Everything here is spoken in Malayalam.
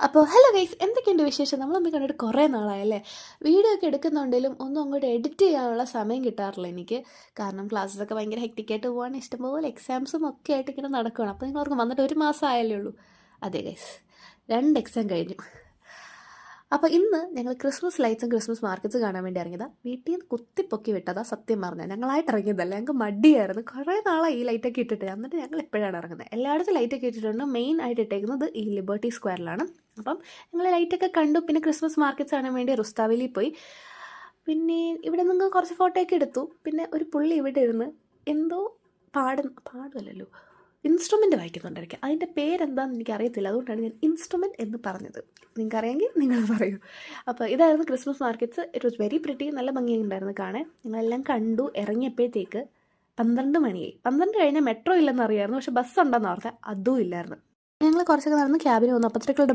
അപ്പോൾ ഹലോ ഗൈസ്, എന്തൊക്കെയുണ്ട് വിശേഷം? നമ്മൾ തമ്മിൽ കണ്ടിട്ട് കുറേ നാളായല്ലേ. വീഡിയോ ഒക്കെ എടുക്കുന്നുണ്ടെങ്കിലും ഒന്നും അങ്ങോട്ട് എഡിറ്റ് ചെയ്യാനുള്ള സമയം കിട്ടാറില്ല എനിക്ക്. കാരണം ക്ലാസ്സൊക്കെ ഭയങ്കര ഹെക്റ്റിക്കായിട്ട് പോകാൻ ഇഷ്ടംപോലെ എക്സാംസും ഒക്കെ ആയിട്ട് ഇങ്ങനെ നടക്കുകയാണ്. അപ്പോൾ നിങ്ങൾക്ക് വന്നിട്ട് ഒരു മാസം ആയല്ലേ ഉള്ളൂ. അതെ ഗൈസ്, 2 എക്സാം കഴിഞ്ഞു. അപ്പോൾ ഇന്ന് ഞങ്ങൾ ക്രിസ്മസ് ലൈറ്റ്സും ക്രിസ്മസ് മാർക്കറ്റ്സ് കാണാൻ വേണ്ടി ഇറങ്ങിയതാണ്. വീട്ടിൽ നിന്ന് കുത്തിപ്പൊക്കി വിട്ടതാ സത്യം പറഞ്ഞാൽ. ഞങ്ങളായിട്ട് ഇറങ്ങിയതല്ല, ഞങ്ങൾക്ക് മടിയായിരുന്നു. കുറേ നാളായി ഈ ലൈറ്റൊക്കെ ഇട്ടിട്ട്. എന്നിട്ട് ഞങ്ങൾ എപ്പോഴാണ് ഇറങ്ങുന്നത്. എല്ലായിടത്തും ലൈറ്റൊക്കെ ഇട്ടിട്ടുണ്ട്. മെയിൻ ആയിട്ട് ഇട്ടേക്കുന്നത് ഈ ലിബർട്ടി സ്ക്വയറിലാണ്. അപ്പം ഞങ്ങൾ ലൈറ്റൊക്കെ കണ്ടു. പിന്നെ ക്രിസ്മസ് മാർക്കറ്റ്സ് കാണാൻ വേണ്ടി റുസ്താവിലിൽ പോയി. പിന്നെ ഇവിടെ നിന്ന് കുറച്ച് ഫോട്ടോയൊക്കെ എടുത്തു. പിന്നെ ഒരു പുള്ളി ഇവിടെ ഇരുന്ന് എന്തോ പാടുമല്ലോ, ഇൻസ്ട്രുമെൻ്റ് വായിക്കുന്നുണ്ടായിരിക്കും. അതിൻ്റെ പേരെന്താണെന്ന് എനിക്കറിയത്തില്ല, അതുകൊണ്ടാണ് ഞാൻ ഇൻസ്ട്രുമെൻ്റ് എന്ന് പറഞ്ഞത്. നിങ്ങൾക്കറിയാമെങ്കിൽ നിങ്ങൾ പറയൂ. അപ്പോൾ ഇതായിരുന്നു Christmas markets. It was very pretty. നല്ല ഭംഗിയുണ്ടായിരുന്നു കാണാൻ. ഞങ്ങളെല്ലാം കണ്ടു. ഇറങ്ങിയപ്പോഴത്തേക്ക് 12 മണിയായി. 12 കഴിഞ്ഞാൽ മെട്രോ ഇല്ലെന്ന് അറിയാമായിരുന്നു, പക്ഷേ ബസ് ഉണ്ടെന്ന് ഓർത്തെ അതും ഇല്ലായിരുന്നു. ഞങ്ങൾ കുറച്ചൊക്കെ നടന്ന് ക്യാബിന് വന്നു. അപ്പത്തേക്കുള്ള